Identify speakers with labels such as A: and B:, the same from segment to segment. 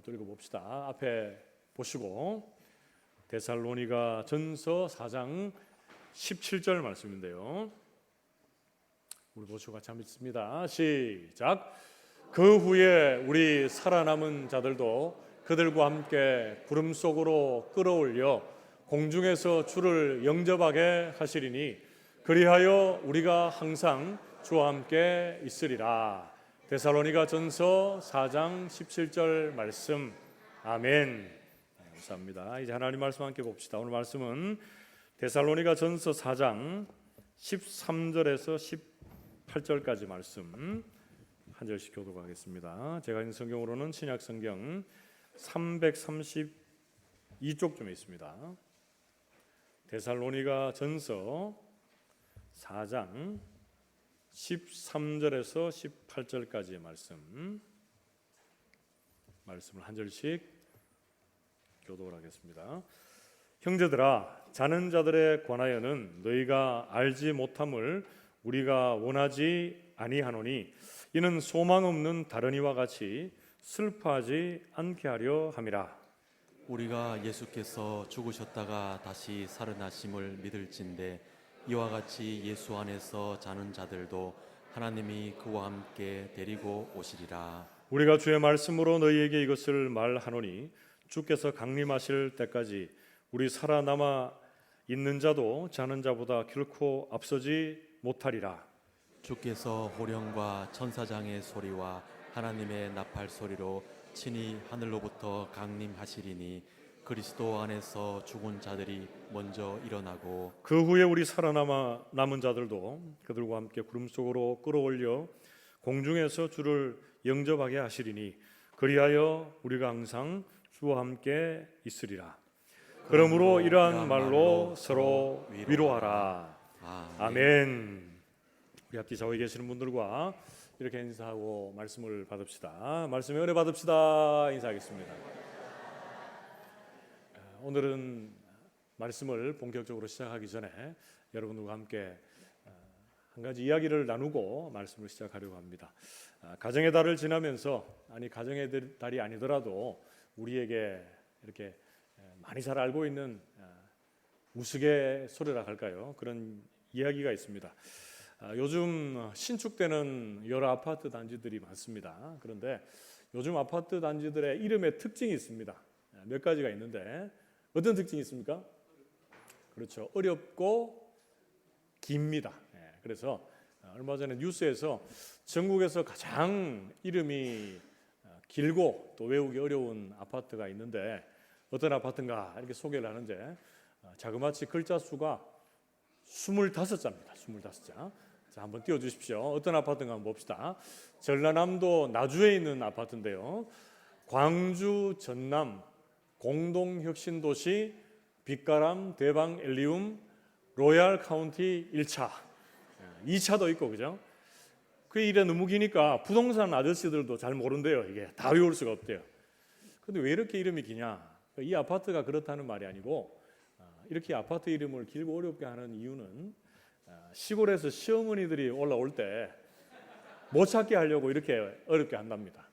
A: 또 읽어봅시다. 앞에 보시고 데살로니가 전서 4장 17절 말씀인데요. 우리 보시고 같이 한번 읽습니다. 시작. 그 후에 우리 살아남은 자들도 그들과 함께 구름 속으로 끌어올려 공중에서 주를 영접하게 하시리니 그리하여 우리가 항상 주와 함께 있으리라. 데살로니가 전서 4장 17절 말씀. 아멘. 감사합니다. 이제 하나님 말씀 함께 봅시다. 오늘 말씀은 데살로니가 전서 4장 13절에서 18절까지 말씀 한 절씩 교독하겠습니다. 제가 있는 성경으로는 신약 성경 332쪽쯤에 있습니다. 데살로니가 전서 4장 13절에서 18절까지의 말씀을 한 절씩 교독을 하겠습니다. 형제들아, 자는 자들에 관하여는 너희가 알지 못함을 우리가 원하지 아니하노니 이는 소망 없는 다른 이와 같이 슬퍼하지 않게 하려 함이라.
B: 우리가 예수께서 죽으셨다가 다시 살아나심을 믿을진대 이와 같이 예수 안에서 자는 자들도 하나님이 그와 함께 데리고 오시리라.
A: 우리가 주의 말씀으로 너희에게 이것을 말하노니 주께서 강림하실 때까지 우리 살아남아 있는 자도 자는 자보다 결코 앞서지 못하리라.
B: 주께서 호령과 천사장의 소리와 하나님의 나팔 소리로 친히 하늘로부터 강림하시리니 그리스도 안에서 죽은 자들이 먼저 일어나고
A: 그 후에 우리 살아남아 남은 자들도 그들과 함께 구름 속으로 끌어올려 공중에서 주를 영접하게 하시리니 그리하여 우리가 항상 주와 함께 있으리라. 그러므로 이러한 말로 서로 위로하라. 아멘. 우리 앞뒤 좌우에 계시는 분들과 이렇게 인사하고 말씀을 받읍시다. 말씀에 은혜 받읍시다. 인사하겠습니다. 오늘은 말씀을 본격적으로 시작하기 전에 여러분들과 함께 한 가지 이야기를 나누고 말씀을 시작하려고 합니다. 가정의 달을 지나면서, 아니 가정의 달이 아니더라도 우리에게 이렇게 많이 잘 알고 있는 우스갯소리라 할까요? 그런 이야기가 있습니다. 요즘 신축되는 여러 아파트 단지들이 많습니다. 그런데 요즘 아파트 단지들의 이름에 특징이 있습니다. 몇 가지가 있는데 어떤 특징이 있습니까? 그렇죠. 어렵고 깁니다. 그래서 얼마 전에 뉴스에서 전국에서 가장 이름이 길고 또 외우기 어려운 아파트가 있는데 어떤 아파트인가 이렇게 소개를 하는데 자그마치 글자 수가 25자입니다. 25자. 자, 한번 띄워주십시오. 어떤 아파트인가 한번 봅시다. 전라남도 나주에 있는 아파트인데요. 광주 전남 공동혁신도시 빛가람 대방 엘리움 로얄 카운티 1차 2차도 있고, 그죠? 그 일에 너무 기니까 부동산 아저씨들도 잘 모른대요. 이게 다 외울 수가 없대요. 근데 왜 이렇게 이름이 기냐? 이 아파트가 그렇다는 말이 아니고 이렇게 아파트 이름을 길고 어렵게 하는 이유는 시골에서 시어머니들이 올라올 때 못 찾게 하려고 이렇게 어렵게 한답니다.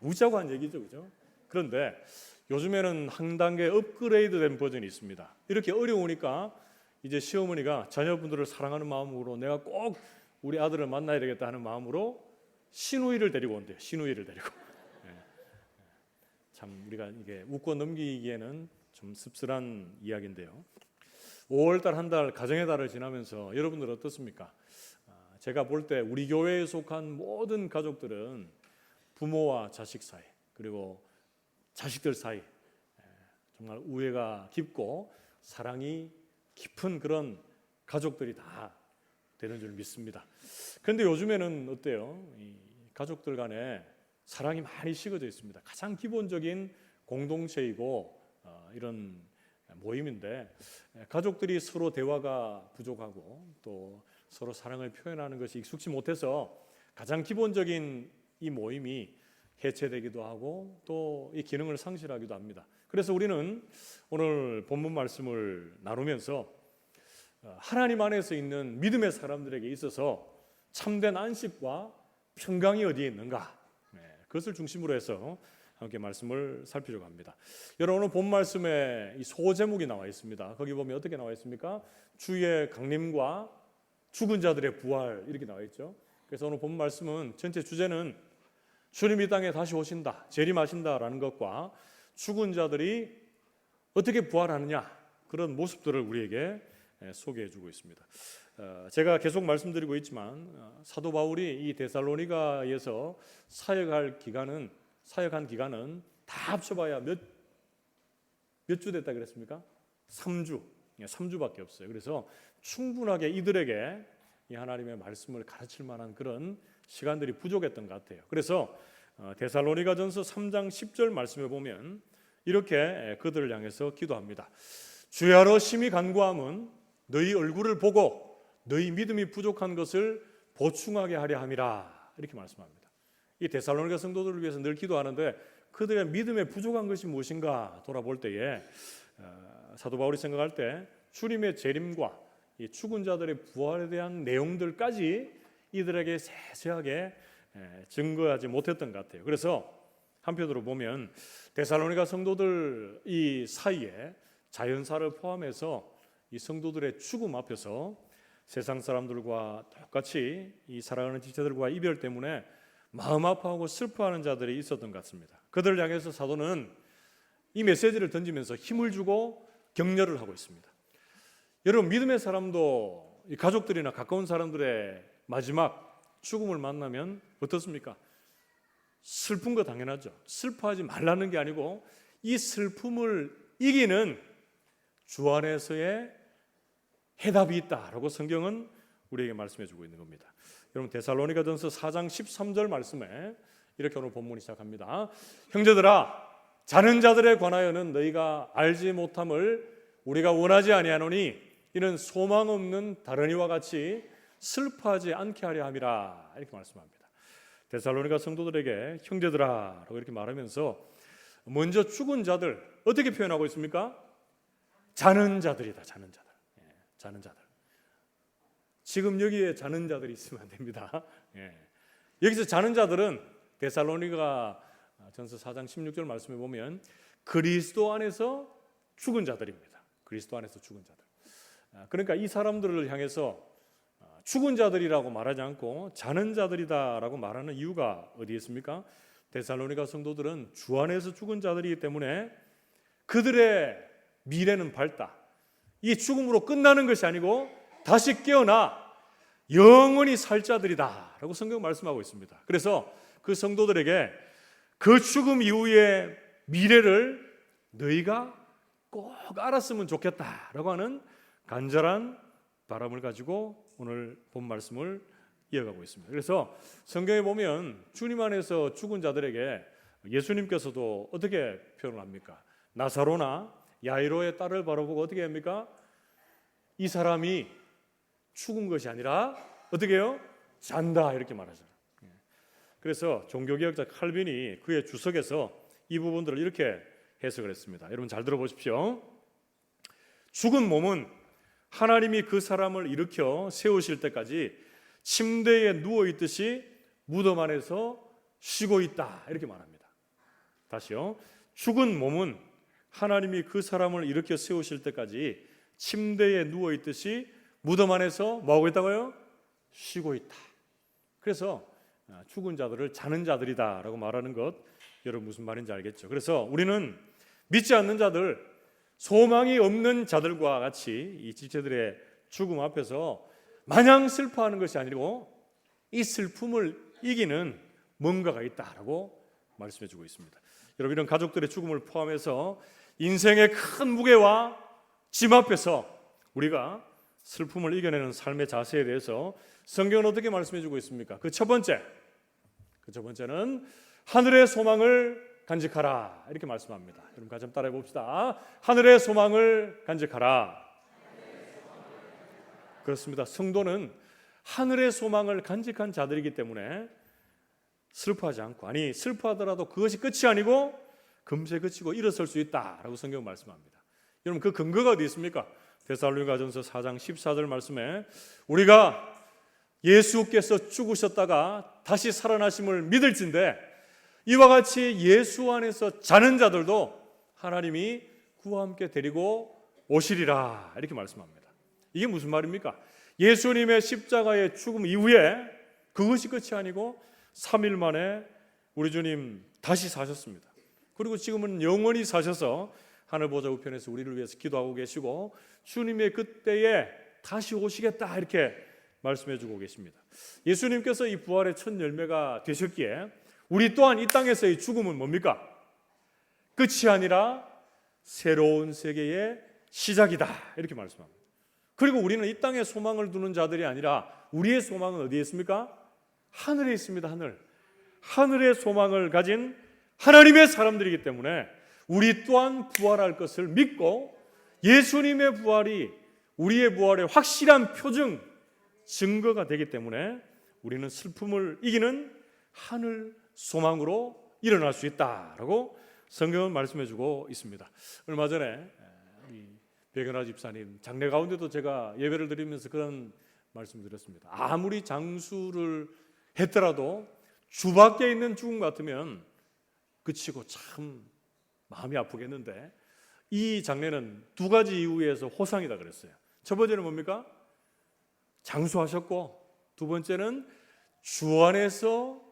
A: 웃자고 한 얘기죠, 그죠? 그런데 요즘에는 한 단계 업그레이드된 버전이 있습니다. 이렇게 어려우니까 이제 시어머니가 자녀분들을 사랑하는 마음으로 내가 꼭 우리 아들을 만나야 되겠다 하는 마음으로 시누이를 데리고 온대요. 시누이를 데리고. 참 우리가 이게 웃고 넘기기에는 좀 씁쓸한 이야기인데요. 5월달 한 달 가정의 달을 지나면서 여러분들 어떻습니까? 제가 볼 때 우리 교회에 속한 모든 가족들은 부모와 자식 사이 그리고 자식들 사이 정말 우애가 깊고 사랑이 깊은 그런 가족들이 다 되는 줄 믿습니다. 그런데 요즘에는 어때요? 이 가족들 간에 사랑이 많이 식어져 있습니다. 가장 기본적인 공동체이고 이런 모임인데 가족들이 서로 대화가 부족하고 또 서로 사랑을 표현하는 것이 익숙치 못해서 가장 기본적인 이 모임이 해체되기도 하고 또 이 기능을 상실하기도 합니다. 그래서 우리는 오늘 본문 말씀을 나누면서 하나님 안에서 있는 믿음의 사람들에게 있어서 참된 안식과 평강이 어디에 있는가, 그것을 중심으로 해서 함께 말씀을 살피려고 합니다. 여러분, 오늘 본 말씀에 이 소제목이 나와 있습니다. 거기 보면 어떻게 나와 있습니까? 주의 강림과 죽은 자들의 부활, 이렇게 나와 있죠. 그래서 오늘 본 말씀은 전체 주제는 주님이 땅에 다시 오신다, 재림하신다라는 것과 죽은 자들이 어떻게 부활하느냐, 그런 모습들을 우리에게 소개해 주고 있습니다. 제가 계속 말씀드리고 있지만 사도 바울이 이 데살로니가에서 사역한 기간은 다 합쳐봐야 몇 주 됐다 그랬습니까? 3주. 3주밖에 없어요. 그래서 충분하게 이들에게 이 하나님의 말씀을 가르칠 만한 그런 시간들이 부족했던 것 같아요. 그래서 데살로니가전서 3장 10절 말씀에 보면 이렇게 그들을 향해서 기도합니다. 주야로 심히 간구함은 너희 얼굴을 보고 너희 믿음이 부족한 것을 보충하게 하려 함이라, 이렇게 말씀합니다. 이 데살로니가 성도들을 위해서 늘 기도하는데 그들의 믿음에 부족한 것이 무엇인가 돌아볼 때에 사도 바울이 생각할 때 주님의 재림과 이 죽은 자들의 부활에 대한 내용들까지 이들에게 세세하게 증거하지 못했던 것 같아요. 그래서 한편으로 보면 데살로니가 성도들 이 사이에 자연사를 포함해서 이 성도들의 죽음 앞에서 세상 사람들과 똑같이 이 사랑하는 지체들과 이별 때문에 마음 아파하고 슬퍼하는 자들이 있었던 것 같습니다. 그들을 향해서 사도는 이 메시지를 던지면서 힘을 주고 격려를 하고 있습니다. 여러분, 믿음의 사람도 이 가족들이나 가까운 사람들의 마지막 죽음을 만나면 어떻습니까? 슬픈 거 당연하죠. 슬퍼하지 말라는 게 아니고 이 슬픔을 이기는 주 안에서의 해답이 있다라고 성경은 우리에게 말씀해 주고 있는 겁니다. 여러분, 데살로니가전서 4장 13절 말씀에 이렇게 오늘 본문이 시작합니다. 형제들아, 자는 자들에 관하여는 너희가 알지 못함을 우리가 원하지 아니하노니 이는 소망 없는 다른 이와 같이 슬퍼하지 않게 하려 함이라, 이렇게 말씀합니다. 데살로니가 성도들에게 형제들아라고 이렇게 말하면서 먼저 죽은 자들 어떻게 표현하고 있습니까? 자는 자들이다. 자는 자들. 자는 자들. 지금 여기에 자는 자들이 있으면 안 됩니다. 여기서 자는 자들은 데살로니가 전서 4장 16절 말씀에 보면 그리스도 안에서 죽은 자들입니다. 그리스도 안에서 죽은 자들. 그러니까 이 사람들을 향해서 죽은 자들이라고 말하지 않고 자는 자들이다라고 말하는 이유가 어디에 있습니까? 데살로니가 성도들은 주 안에서 죽은 자들이기 때문에 그들의 미래는 밝다. 이 죽음으로 끝나는 것이 아니고 다시 깨어나 영원히 살 자들이다라고 성경 말씀하고 있습니다. 그래서 그 성도들에게 그 죽음 이후의 미래를 너희가 꼭 알았으면 좋겠다라고 하는 간절한 바람을 가지고 오늘 본 말씀을 이어가고 있습니다. 그래서 성경에 보면 주님 안에서 죽은 자들에게 예수님께서도 어떻게 표현을 합니까? 나사로나 야이로의 딸을 바라보고 어떻게 합니까? 이 사람이 죽은 것이 아니라 어떻게 해요? 잔다, 이렇게 말하잖아요. 그래서 종교개혁자 칼빈이 그의 주석에서 이 부분들을 이렇게 해석을 했습니다. 여러분 잘 들어보십시오. 죽은 몸은 하나님이 그 사람을 일으켜 세우실 때까지 침대에 누워있듯이 무덤 안에서 쉬고 있다, 이렇게 말합니다. 다시요. 죽은 몸은 하나님이 그 사람을 일으켜 세우실 때까지 침대에 누워있듯이 무덤 안에서 뭐하고 있다고요? 쉬고 있다. 그래서 죽은 자들을 자는 자들이다라고 말하는 것, 여러분 무슨 말인지 알겠죠? 그래서 우리는 믿지 않는 자들, 소망이 없는 자들과 같이 이 지체들의 죽음 앞에서 마냥 슬퍼하는 것이 아니고 이 슬픔을 이기는 뭔가가 있다라고 말씀해 주고 있습니다. 여러분, 이런 가족들의 죽음을 포함해서 인생의 큰 무게와 짐 앞에서 우리가 슬픔을 이겨내는 삶의 자세에 대해서 성경은 어떻게 말씀해 주고 있습니까? 그 첫 번째는 하늘의 소망을 간직하라, 이렇게 말씀합니다. 여러분 같이 따라해 봅시다. 하늘의 소망을 간직하라. 그렇습니다. 성도는 하늘의 소망을 간직한 자들이기 때문에 슬퍼하지 않고, 아니 슬퍼하더라도 그것이 끝이 아니고 금세 그치고 일어설 수 있다라고 성경은 말씀합니다. 여러분 그 근거가 어디 있습니까? 데살로니가전서 4장 14절 말씀에 우리가 예수께서 죽으셨다가 다시 살아나심을 믿을진데 이와 같이 예수 안에서 자는 자들도 하나님이 그와 함께 데리고 오시리라 이렇게 말씀합니다. 이게 무슨 말입니까? 예수님의 십자가의 죽음 이후에 그것이 끝이 아니고 3일 만에 우리 주님 다시 사셨습니다. 그리고 지금은 영원히 사셔서 하늘 보좌 우편에서 우리를 위해서 기도하고 계시고 주님의 그때에 다시 오시겠다 이렇게 말씀해 주고 계십니다. 예수님께서 이 부활의 첫 열매가 되셨기에 우리 또한 이 땅에서의 죽음은 뭡니까? 끝이 아니라 새로운 세계의 시작이다 이렇게 말씀합니다. 그리고 우리는 이 땅에 소망을 두는 자들이 아니라 우리의 소망은 어디에 있습니까? 하늘에 있습니다. 하늘의 소망을 가진 하나님의 사람들이기 때문에 우리 또한 부활할 것을 믿고 예수님의 부활이 우리의 부활의 확실한 표징, 증거가 되기 때문에 우리는 슬픔을 이기는 하늘 소망으로 일어날 수 있다라고 성경은 말씀해 주고 있습니다. 얼마 전에 우리 백연아 집사님 장례 가운데도 제가 예배를 드리면서 그런 말씀을 드렸습니다. 아무리 장수를 했더라도 주 밖에 있는 죽음 같으면 그치고 참 마음이 아프겠는데 이 장례는 두 가지 이유에서 호상이다 그랬어요. 첫 번째는 뭡니까? 장수하셨고 두 번째는 주 안에서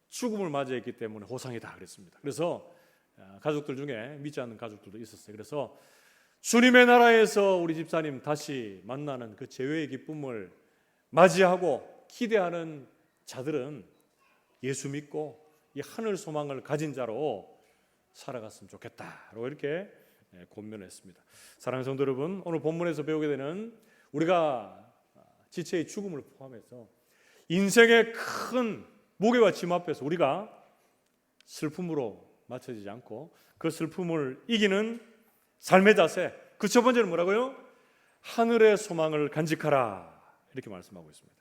A: 죽음을 맞이했기 때문에 호상이다 그랬습니다. 그래서 가족들 중에 믿지 않는 가족들도 있었어요. 그래서 주님의 나라에서 우리 집사님 다시 만나는 그 재회의 기쁨을 맞이하고 기대하는 자들은 예수 믿고 이 하늘 소망을 가진 자로 살아갔으면 좋겠다라고 이렇게 권면했습니다. 사랑하는 성도 여러분, 오늘 본문에서 배우게 되는 우리가 지체의 죽음을 포함해서 인생의 큰 무게와 짐 앞에서 우리가 슬픔으로 맞춰지지 않고 그 슬픔을 이기는 삶의 자세, 그 첫 번째는 뭐라고요? 하늘의 소망을 간직하라 이렇게 말씀하고 있습니다.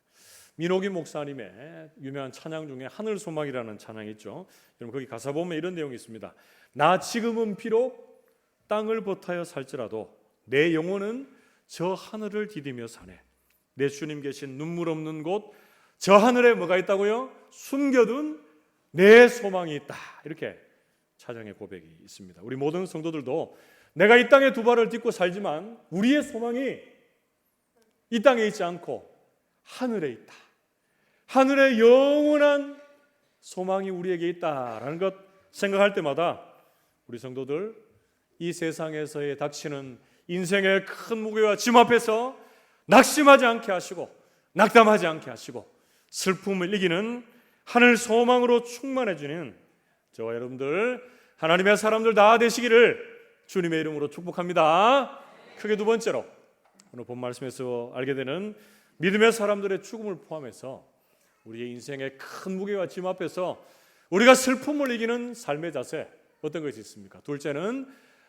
A: 민호기 목사님의 유명한 찬양 중에 하늘 소망이라는 찬양이 있죠. 여러분 거기 가사 보면 이런 내용이 있습니다. 나 지금은 비록 땅을 버타여 살지라도 내 영혼은 저 하늘을 디디며 사네. 내 주님 계신 눈물 없는 곳 저 하늘에 뭐가 있다고요? 숨겨둔 내 소망이 있다. 이렇게 찬양의 고백이 있습니다. 우리 모든 성도들도 내가 이 땅에 두 발을 딛고 살지만 우리의 소망이 이 땅에 있지 않고 하늘에 있다. 하늘의 영원한 소망이 우리에게 있다라는 것 생각할 때마다 우리 성도들 이 세상에서의 닥치는 인생의 큰 무게와 짐 앞에서 낙심하지 않게 하시고 낙담하지 않게 하시고 슬픔을 이기는 하늘 소망으로 충만해 주는 저와 여러분들 하나님의 사람들 다 되시기를 주님의 이름으로 축복합니다. 크게 두 번째로 오늘 본 말씀에서 알게 되는 믿음의 사람들의 죽음을 포함해서 우리의 인생의 큰 무게와 짐 앞에서 우리가 슬픔을 이기는 삶의 자세 어떤 것이 있습니까? 둘째는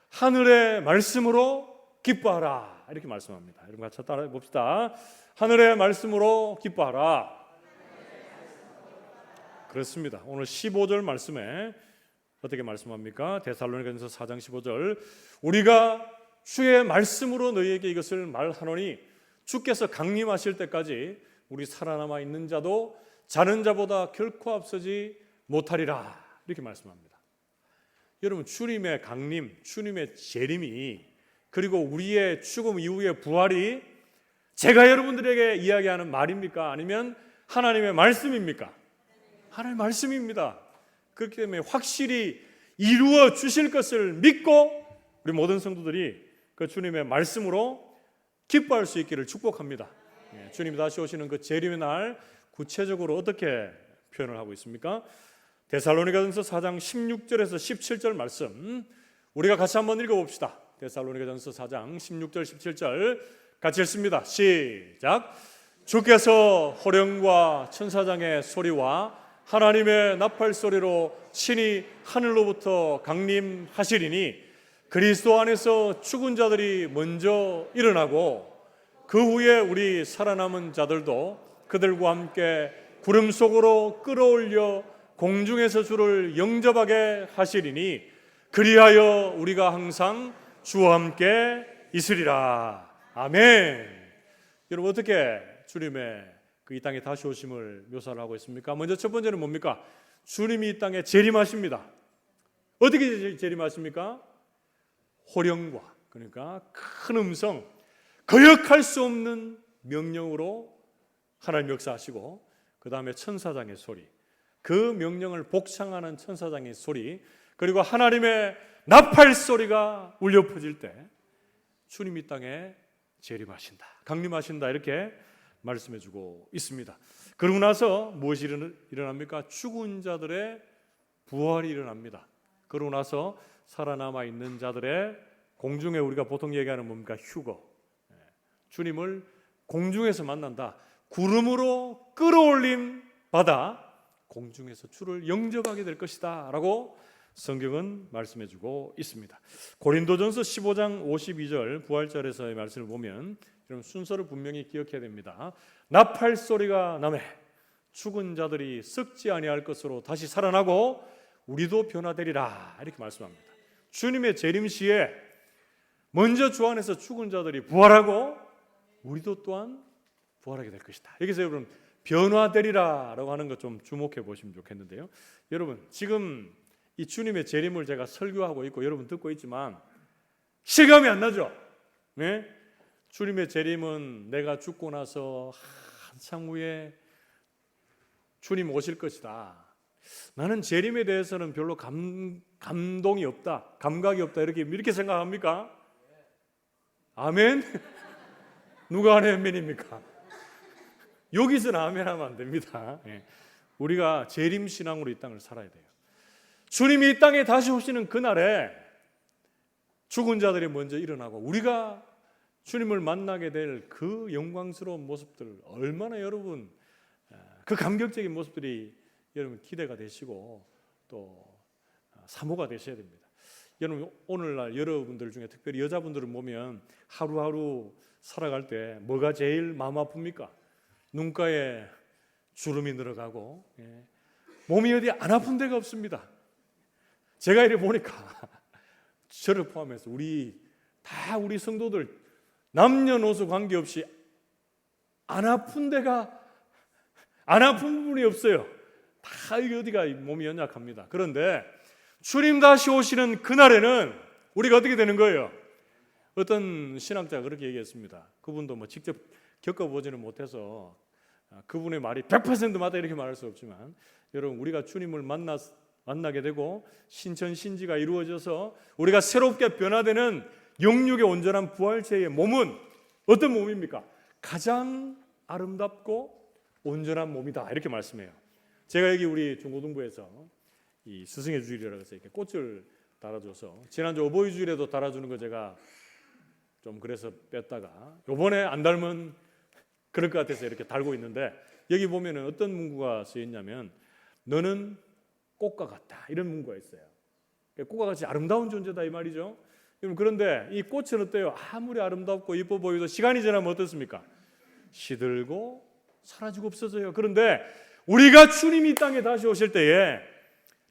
A: 하늘의 말씀으로 기뻐하라 이렇게 말씀합니다. 여러분 같이 따라해 봅시다. 하늘의 말씀으로 기뻐하라. 그렇습니다. 오늘 15절 말씀에 어떻게 말씀합니까? 데살로니가전서 4장 15절 우리가 주의 말씀으로 너희에게 이것을 말하노니 주께서 강림하실 때까지 우리 살아남아 있는 자도 자는 자보다 결코 앞서지 못하리라 이렇게 말씀합니다. 여러분 주님의 강림, 주님의 재림이 그리고 우리의 죽음 이후의 부활이 제가 여러분들에게 이야기하는 말입니까? 아니면 하나님의 말씀입니까? 하나님의 말씀입니다. 그렇기 때문에 확실히 이루어 주실 것을 믿고 우리 모든 성도들이 그 주님의 말씀으로 기뻐할 수 있기를 축복합니다. 주님이 다시 오시는 그 재림의 날 구체적으로 어떻게 표현을 하고 있습니까? 데살로니가전서 4장 16절에서 17절 말씀 우리가 같이 한번 읽어봅시다. 데살로니가전서 4장 16절 17절 같이 읽습니다. 시작. 주께서 호령과 천사장의 소리와 하나님의 나팔 소리로 친히 하늘로부터 강림하시리니 그리스도 안에서 죽은 자들이 먼저 일어나고 그 후에 우리 살아남은 자들도 그들과 함께 구름 속으로 끌어올려 공중에서 주를 영접하게 하시리니 그리하여 우리가 항상 주와 함께 있으리라. 아멘. 여러분 어떻게 주님의 그 이 땅에 다시 오심을 묘사를 하고 있습니까? 먼저 첫 번째는 뭡니까? 주님이 이 땅에 재림하십니다. 어떻게 재림하십니까? 호령과, 그러니까 큰 음성, 거역할 수 없는 명령으로 하나님 역사하시고, 그 다음에 천사장의 소리, 그 명령을 복창하는 천사장의 소리, 그리고 하나님의 나팔 소리가 울려 퍼질 때 주님이 이 땅에 재림하신다, 강림하신다, 이렇게 말씀해주고 있습니다. 그러고 나서 무엇이 일어납니까? 죽은 자들의 부활이 일어납니다. 그러고 나서 살아남아 있는 자들의 공중에, 우리가 보통 얘기하는 뭡니까? 휴거. 주님을 공중에서 만난다. 구름으로 끌어올림 받아 공중에서 주를 영접하게 될 것이다 라고 성경은 말씀해주고 있습니다. 고린도전서 15장 52절 부활절에서의 말씀을 보면 여러분 순서를 분명히 기억해야 됩니다. 나팔 소리가 나매 죽은 자들이 썩지 아니할 것으로 다시 살아나고 우리도 변화되리라, 이렇게 말씀합니다. 주님의 재림 시에 먼저 주 안에서 죽은 자들이 부활하고 우리도 또한 부활하게 될 것이다. 여기서 여러분 변화되리라 라고 하는 것 좀 주목해 보시면 좋겠는데요. 여러분 지금 이 주님의 재림을 제가 설교하고 있고 여러분 듣고 있지만 실감이 안 나죠? 네? 주님의 재림은 내가 죽고 나서 한참 후에 주님 오실 것이다. 나는 재림에 대해서는 별로 감동이 없다, 감각이 없다, 이렇게 생각합니까? 아멘? 누가 아멘입니까? 여기서는 아멘하면 안 됩니다. 우리가 재림 신앙으로 이 땅을 살아야 돼요. 주님이 이 땅에 다시 오시는 그날에 죽은 자들이 먼저 일어나고 우리가 주님을 만나게 될 그 영광스러운 모습들, 얼마나 여러분 그 감격적인 모습들이 여러분 기대가 되시고 또 사모가 되셔야 됩니다. 여러분 오늘날 여러분들 중에 특별히 여자분들을 보면 하루하루 살아갈 때 뭐가 제일 마음 아픕니까? 눈가에 주름이 늘어가고 몸이 어디 안 아픈 데가 없습니다. 제가 이래 보니까 저를 포함해서 우리 성도들 남녀노소 관계없이 안 아픈 부분이 없어요. 다 이게 어디가 몸이 연약합니다. 그런데 주님 다시 오시는 그날에는 우리가 어떻게 되는 거예요? 어떤 신학자가 그렇게 얘기했습니다. 그분도 뭐 직접 겪어보지는 못해서 그분의 말이 100% 맞다 이렇게 말할 수 없지만, 여러분 우리가 주님을 만나게 되고 신천신지가 이루어져서 우리가 새롭게 변화되는 영육의 온전한 부활체의 몸은 어떤 몸입니까? 가장 아름답고 온전한 몸이다, 이렇게 말씀해요. 제가 여기 우리 중고등부에서 이 스승의 주일이라고 해서 이렇게 꽃을 달아줘서 지난주 어버이 주일에도 달아주는 거 제가 좀 그래서 뺐다가 요번에 안 닮은 그럴 것 같아서 이렇게 달고 있는데, 여기 보면은 어떤 문구가 쓰여 있냐면 너는 꽃과 같다, 이런 문구가 있어요. 꽃과 같이 아름다운 존재다 이 말이죠. 그런데 이 꽃은 어때요? 아무리 아름답고 이뻐 보여도 시간이 지나면 어떻습니까? 시들고 사라지고 없어져요. 그런데 우리가 주님이 이 땅에 다시 오실 때에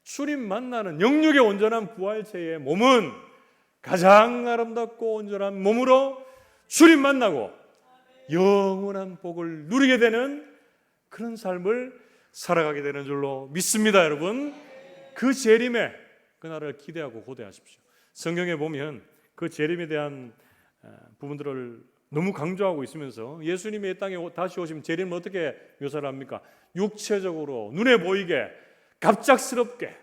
A: 주님 만나는 영육의 온전한 부활체의 몸은 가장 아름답고 온전한 몸으로 주님 만나고 영원한 복을 누리게 되는 그런 삶을 살아가게 되는 줄로 믿습니다. 여러분 그 재림의 그날을 기대하고 고대하십시오. 성경에 보면 그 재림에 대한 부분들을 너무 강조하고 있으면서 예수님이 이 땅에 다시 오시면 재림을 어떻게 묘사를 합니까? 육체적으로 눈에 보이게 갑작스럽게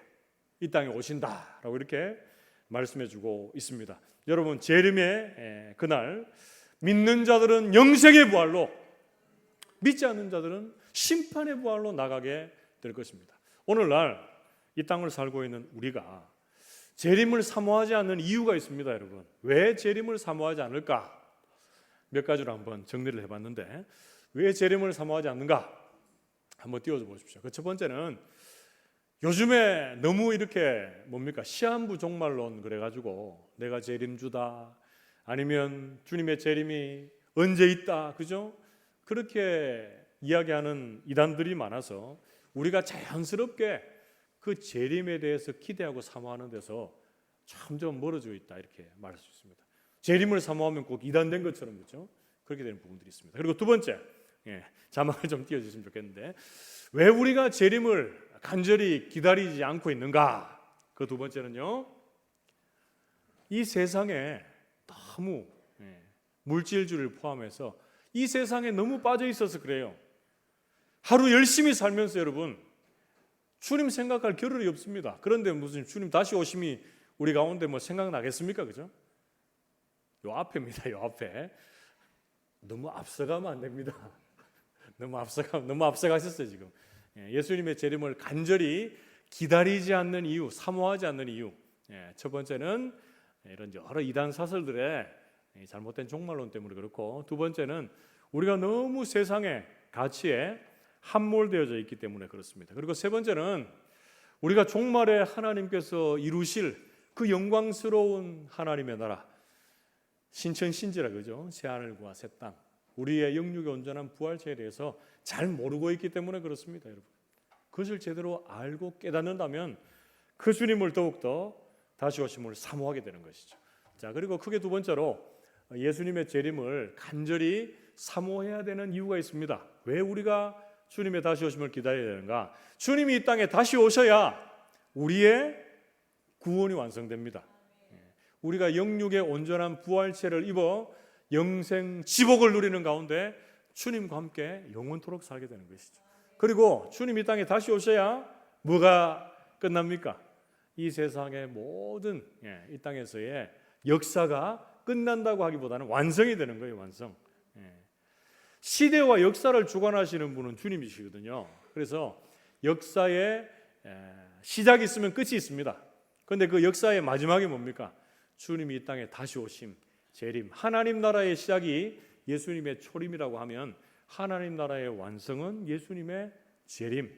A: 이 땅에 오신다라고 이렇게 말씀해주고 있습니다. 여러분 재림의 그날 믿는 자들은 영생의 부활로, 믿지 않는 자들은 심판의 부활로 나가게 될 것입니다. 오늘날 이 땅을 살고 있는 우리가 재림을 사모하지 않는 이유가 있습니다. 여러분 왜 재림을 사모하지 않을까? 몇 가지로 한번 정리를 해봤는데 왜 재림을 사모하지 않는가? 한번 띄워줘 보십시오. 그 첫 번째는 요즘에 너무 이렇게 시한부 종말론 그래가지고 내가 재림주다, 아니면 주님의 재림이 언제 있다, 그죠? 그렇게 이야기하는 이단들이 많아서 우리가 자연스럽게 그 재림에 대해서 기대하고 사모하는 데서 점점 멀어지고 있다, 이렇게 말할 수 있습니다. 재림을 사모하면 꼭 이단된 것처럼, 그렇죠? 그렇게 되는 부분들이 있습니다. 그리고 두 번째, 자막을 좀 띄워주시면 좋겠는데 왜 우리가 재림을 간절히 기다리지 않고 있는가? 그 두 번째는요, 이 세상에 너무 물질주를 포함해서 이 세상에 너무 빠져 있어서 그래요. 하루 열심히 살면서 여러분 주님 생각할 겨를이 없습니다. 그런데 무슨 주님 다시 오심이 우리 가운데 뭐 생각나겠습니까? 그죠? 요 앞에입니다. 요 앞에. 너무 앞서가면 안 됩니다. 너무 앞서가셨어요 지금. 예수님의 재림을 간절히 기다리지 않는 이유, 사모하지 않는 이유. 첫 번째는 이런 여러 이단 사설들의 잘못된 종말론 때문에 그렇고, 두 번째는 우리가 너무 세상의 가치에 함몰되어져 있기 때문에 그렇습니다. 그리고 세 번째는 우리가 종말에 하나님께서 이루실 그 영광스러운 하나님의 나라, 신천신지라 그죠? 새 하늘과 새 땅, 우리의 영육의 온전한 부활체에 대해서 잘 모르고 있기 때문에 그렇습니다, 여러분. 그것을 제대로 알고 깨닫는다면 그 주님을 더욱더 다시 오심을 사모하게 되는 것이죠. 자, 그리고 크게 두 번째로 예수님의 재림을 간절히 사모해야 되는 이유가 있습니다. 왜 우리가 주님의 다시 오심을 기다려야 되는가? 주님이 이 땅에 다시 오셔야 우리의 구원이 완성됩니다. 우리가 영육의 온전한 부활체를 입어 영생 지복을 누리는 가운데 주님과 함께 영원토록 살게 되는 것이죠. 그리고 주님 이 땅에 다시 오셔야 뭐가 끝납니까? 이 세상의 모든 이 땅에서의 역사가 끝난다고 하기보다는 완성이 되는 거예요. 완성. 시대와 역사를 주관하시는 분은 주님이시거든요. 그래서 역사에 시작이 있으면 끝이 있습니다. 그런데 그 역사의 마지막이 뭡니까? 주님이 이 땅에 다시 오심, 재림. 하나님 나라의 시작이 예수님의 초림이라고 하면 하나님 나라의 완성은 예수님의 재림,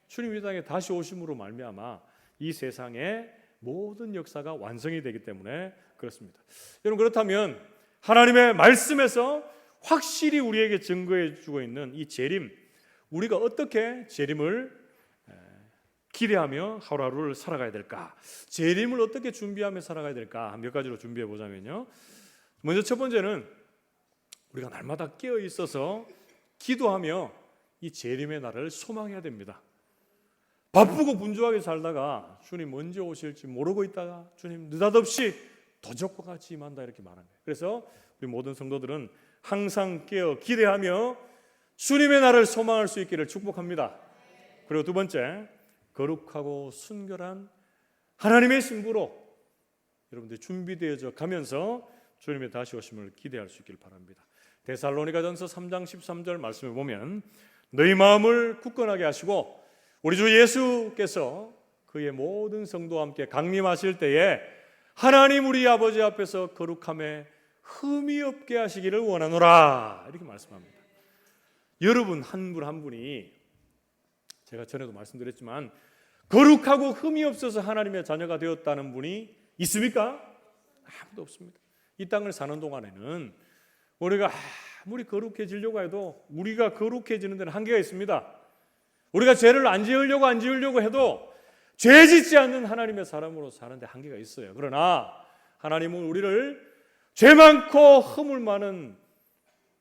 A: 주님이 이 땅에 다시 오심으로 말미암아 이 세상의 모든 역사가 완성이 되기 때문에 그렇습니다. 여러분, 그렇다면 하나님의 말씀에서 확실히 우리에게 증거해 주고 있는 이 재림, 우리가 어떻게 재림을 기대하며 하루하루를 살아가야 될까? 재림을 어떻게 준비하며 살아가야 될까? 몇 가지로 준비해 보자면요. 먼저 첫 번째는 우리가 날마다 깨어 있어서 기도하며 이 재림의 날을 소망해야 됩니다. 바쁘고 분주하게 살다가 주님 언제 오실지 모르고 있다가 주님 느닷없이 도적과 같이 임한다 이렇게 말합니다. 그래서 우리 모든 성도들은 항상 깨어 기대하며 주님의 날을 소망할 수 있기를 축복합니다. 그리고 두 번째, 거룩하고 순결한 하나님의 신부로 여러분들 준비되어져 가면서 주님의 다시 오심을 기대할 수 있기를 바랍니다. 데살로니가전서 3장 13절 말씀에 보면 너희 마음을 굳건하게 하시고 우리 주 예수께서 그의 모든 성도와 함께 강림하실 때에 하나님 우리 아버지 앞에서 거룩함에 흠이 없게 하시기를 원하노라 이렇게 말씀합니다. 여러분 한 분 한 분이 제가 전에도 말씀드렸지만 거룩하고 흠이 없어서 하나님의 자녀가 되었다는 분이 있습니까? 아무도 없습니다. 이 땅을 사는 동안에는 우리가 아무리 거룩해지려고 해도 우리가 거룩해지는 데는 한계가 있습니다. 우리가 죄를 안 지으려고 해도 죄 짓지 않는 하나님의 사람으로 사는데 한계가 있어요. 그러나 하나님은 우리를 죄 많고 허물 많은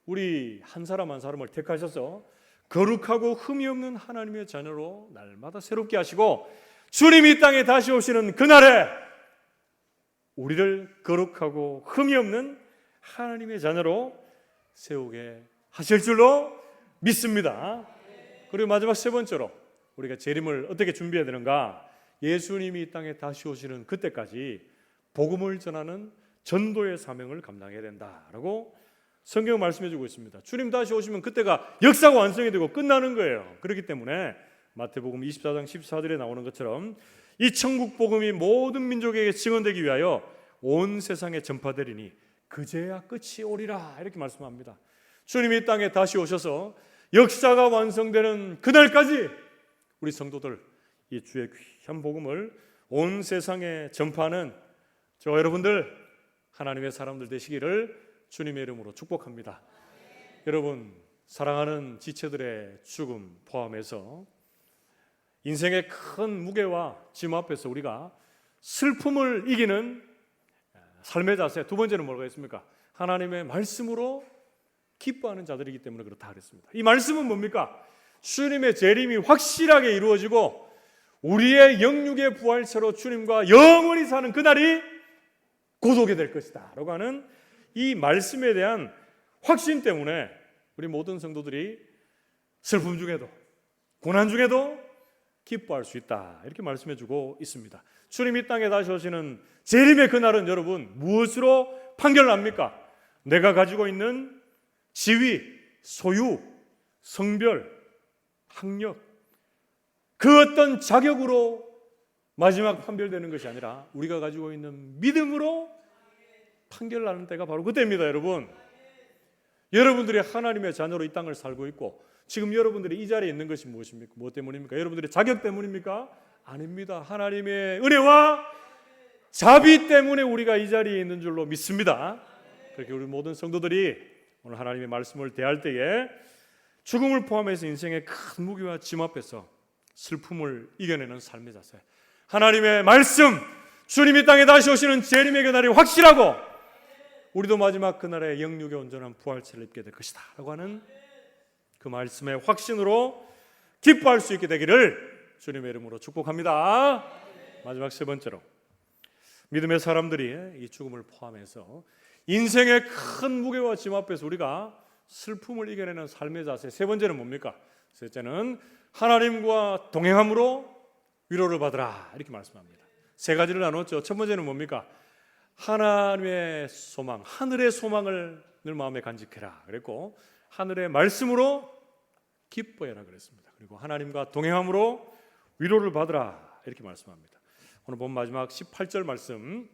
A: 우리 한 사람 한 사람을 택하셔서 거룩하고 흠이 없는 하나님의 자녀로 날마다 새롭게 하시고 주님이 이 땅에 다시 오시는 그날에 우리를 거룩하고 흠이 없는 하나님의 자녀로 세우게 하실 줄로 믿습니다. 그리고 마지막 세 번째로 우리가 재림을 어떻게 준비해야 되는가? 예수님이 이 땅에 다시 오시는 그때까지 복음을 전하는 전도의 사명을 감당해야 된다라고 성경 말씀해 주고 있습니다. 주님 다시 오시면 그때가 역사가 완성이 되고 끝나는 거예요. 그렇기 때문에 마태복음 24장 14절에 나오는 것처럼 이 천국 복음이 모든 민족에게 증언되기 위하여 온 세상에 전파되리니 그제야 끝이 오리라 이렇게 말씀합니다. 주님이 이 땅에 다시 오셔서 역사가 완성되는 그날까지 우리 성도들 이 주의 귀한 복음을 온 세상에 전파하는 저 여러분들 하나님의 사람들 되시기를 주님의 이름으로 축복합니다. 여러분 사랑하는 지체들의 죽음 포함해서 인생의 큰 무게와 짐 앞에서 우리가 슬픔을 이기는 삶의 자세, 두 번째는 뭐가 있습니까? 하나님의 말씀으로 기뻐하는 자들이기 때문에 그렇다 그랬습니다. 이 말씀은 뭡니까? 주님의 재림이 확실하게 이루어지고 우리의 영육의 부활체로 주님과 영원히 사는 그날이 곧 오게 될 것이다 라고 하는 이 말씀에 대한 확신 때문에 우리 모든 성도들이 슬픔 중에도 고난 중에도 기뻐할 수 있다 이렇게 말씀해 주고 있습니다. 주님 이 땅에 다시 오시는 재림의 그날은 여러분 무엇으로 판결납니까? 내가 가지고 있는 지위, 소유, 성별, 학력 그 어떤 자격으로 마지막 판별되는 것이 아니라 우리가 가지고 있는 믿음으로 판결나는 때가 바로 그때입니다. 여러분, 여러분들이 하나님의 자녀로 이 땅을 살고 있고 지금 여러분들이 이 자리에 있는 것이 무엇입니까? 무엇 때문입니까? 여러분들의 자격 때문입니까? 아닙니다. 하나님의 은혜와 자비 때문에 우리가 이 자리에 있는 줄로 믿습니다. 그렇게 우리 모든 성도들이 오늘 하나님의 말씀을 대할 때에 죽음을 포함해서 인생의 큰 무게와 짐 앞에서 슬픔을 이겨내는 삶의 자세, 하나님의 말씀, 주님이 땅에 다시 오시는 재림의 그날이 확실하고 우리도 마지막 그날에 영육의 온전한 부활체를 입게 될 것이다 라고 하는 그 말씀의 확신으로 기뻐할 수 있게 되기를 주님의 이름으로 축복합니다. 마지막 세 번째로 믿음의 사람들이 이 죽음을 포함해서 인생의 큰 무게와 짐 앞에서 우리가 슬픔을 이겨내는 삶의 자세, 세 번째는 뭡니까? 셋째는 하나님과 동행함으로 위로를 받으라 이렇게 말씀합니다. 세 가지를 나눴죠. 첫 번째는 뭡니까? 하나님의 소망, 하늘의 소망을 늘 마음에 간직해라 그랬고 하늘의 말씀으로 기뻐해라 그랬습니다. 그리고 하나님과 동행함으로 위로를 받으라 이렇게 말씀합니다. 오늘 본 마지막 18절 말씀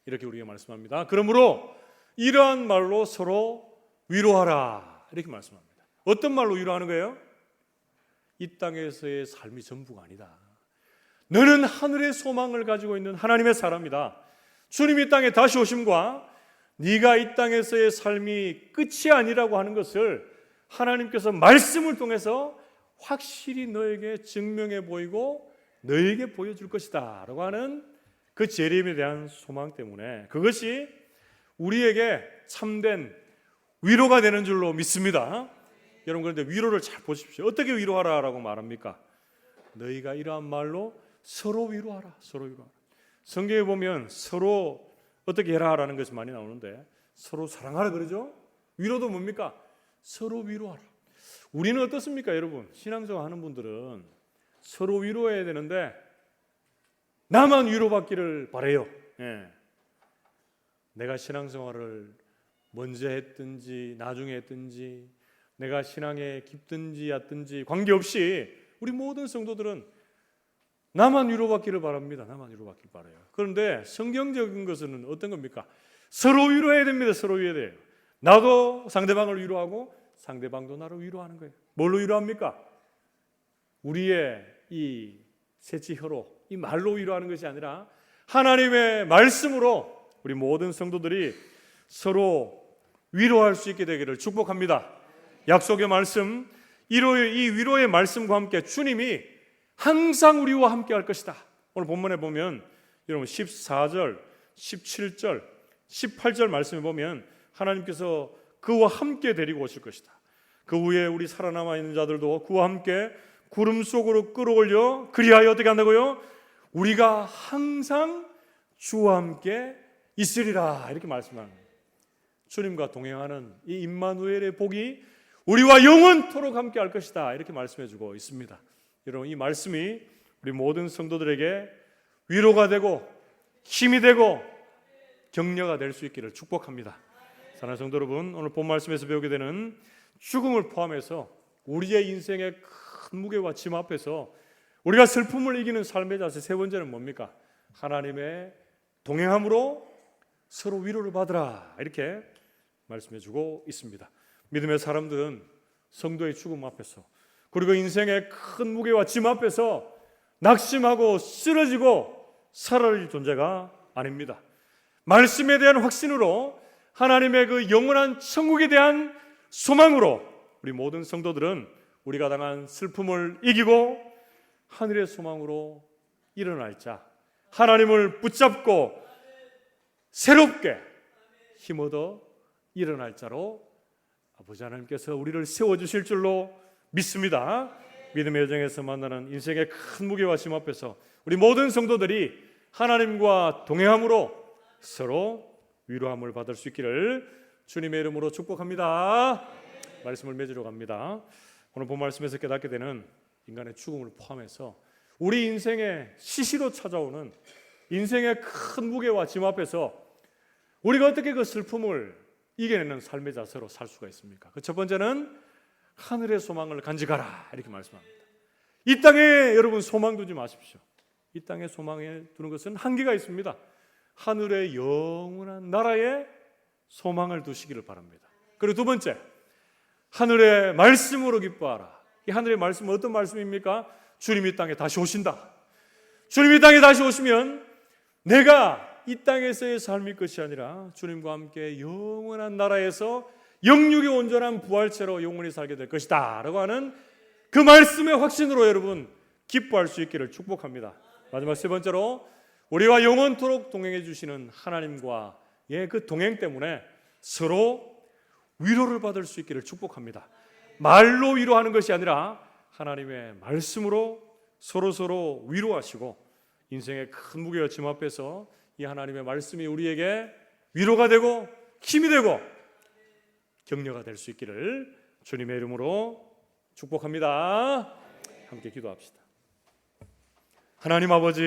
A: 이렇게 우리가 말씀합니다. 그러므로 이러한 말로 서로 위로하라 이렇게 말씀합니다. 어떤 말로 위로하는 거예요? 이 땅에서의 삶이 전부가 아니다. 너는 하늘의 소망을 가지고 있는 하나님의 사람이다. 주님이 이 땅에 다시 오심과 네가 이 땅에서의 삶이 끝이 아니라고 하는 것을 하나님께서 말씀을 통해서 확실히 너에게 증명해 보이고 너에게 보여줄 것이다 라고 하는 그 재림에 대한 소망 때문에 그것이 우리에게 참된 위로가 되는 줄로 믿습니다. 여러분 그런데 위로를 잘 보십시오. 어떻게 위로하라라고 말합니까? 너희가 이러한 말로 서로 위로하라. 서로 위로하라. 성경에 보면 서로 어떻게 해라라는 것이 많이 나오는데 서로 사랑하라 그러죠? 위로도 뭡니까? 서로 위로하라. 우리는 어떻습니까, 여러분? 신앙생활 하는 분들은 서로 위로해야 되는데 나만 위로받기를 바래요. 예. 내가 신앙생활을 먼저 했든지 나중에 했든지 내가 신앙에 깊든지 얕든지 관계없이 우리 모든 성도들은 나만 위로받기를 바랍니다. 나만 위로받기를 바라요. 그런데 성경적인 것은 어떤 겁니까? 서로 위로해야 됩니다. 서로 위로해야 돼요. 나도 상대방을 위로하고 상대방도 나를 위로하는 거예요. 뭘로 위로합니까? 우리의 이 세치혀로, 이 말로 위로하는 것이 아니라 하나님의 말씀으로 우리 모든 성도들이 서로 위로할 수 있게 되기를 축복합니다. 약속의 말씀, 이 위로의 말씀과 함께 주님이 항상 우리와 함께 할 것이다. 오늘 본문에 보면 여러분 14절, 17절, 18절 말씀에 보면 하나님께서 그와 함께 데리고 오실 것이다. 그 후에 우리 살아남아 있는 자들도 그와 함께 구름 속으로 끌어올려 그리하여 어떻게 한다고요? 우리가 항상 주와 함께 있으리라 이렇게 말씀합니다. 주님과 동행하는 이 임마누엘의 복이 우리와 영원토록 함께 할 것이다 이렇게 말씀해 주고 있습니다. 여러분 이 말씀이 우리 모든 성도들에게 위로가 되고 힘이 되고 격려가 될 수 있기를 축복합니다. 사랑하는 성도 여러분, 오늘 본 말씀에서 배우게 되는 죽음을 포함해서 우리의 인생의 큰 무게와 짐 앞에서 우리가 슬픔을 이기는 삶의 자세 세 번째는 뭡니까? 하나님의 동행함으로 서로 위로를 받으라 이렇게 말씀해 주고 있습니다. 믿음의 사람들은 성도의 죽음 앞에서 그리고 인생의 큰 무게와 짐 앞에서 낙심하고 쓰러지고 사라질 존재가 아닙니다. 말씀에 대한 확신으로 하나님의 그 영원한 천국에 대한 소망으로 우리 모든 성도들은 우리가 당한 슬픔을 이기고 하늘의 소망으로 일어날 자, 하나님을 붙잡고 새롭게 힘 얻어 일어날 자로 아버지 하나님께서 우리를 세워주실 줄로 믿습니다. 믿음의 여정에서 만나는 인생의 큰 무게와 짐 앞에서 우리 모든 성도들이 하나님과 동행함으로 서로 위로함을 받을 수 있기를 주님의 이름으로 축복합니다. 말씀을 맺으러 갑니다. 오늘 본 말씀에서 깨닫게 되는 인간의 죽음을 포함해서 우리 인생의 시시로 찾아오는 인생의 큰 무게와 짐 앞에서 우리가 어떻게 그 슬픔을 이겨내는 삶의 자세로 살 수가 있습니까? 그 첫 번째는 하늘의 소망을 간직하라 이렇게 말씀합니다. 이 땅에 여러분 소망 두지 마십시오. 이 땅에 소망에 두는 것은 한계가 있습니다. 하늘의 영원한 나라에 소망을 두시기를 바랍니다. 그리고 두 번째, 하늘의 말씀으로 기뻐하라. 이 하늘의 말씀은 어떤 말씀입니까? 주님이 이 땅에 다시 오신다. 주님이 이 땅에 다시 오시면 내가 이 땅에서의 삶이 끝이 아니라 주님과 함께 영원한 나라에서 영육의 온전한 부활체로 영원히 살게 될 것이다 라고 하는 그 말씀의 확신으로 여러분 기뻐할 수 있기를 축복합니다. 마지막 세 번째로 우리와 영원토록 동행해 주시는 하나님과의 그 동행 때문에 서로 위로를 받을 수 있기를 축복합니다. 말로 위로하는 것이 아니라 하나님의 말씀으로 서로 위로하시고 인생의 큰 무게와 짐 앞에서 이 하나님의 말씀이 우리에게 위로가 되고 힘이 되고 격려가 될 수 있기를 주님의 이름으로 축복합니다. 함께 기도합시다. 하나님 아버지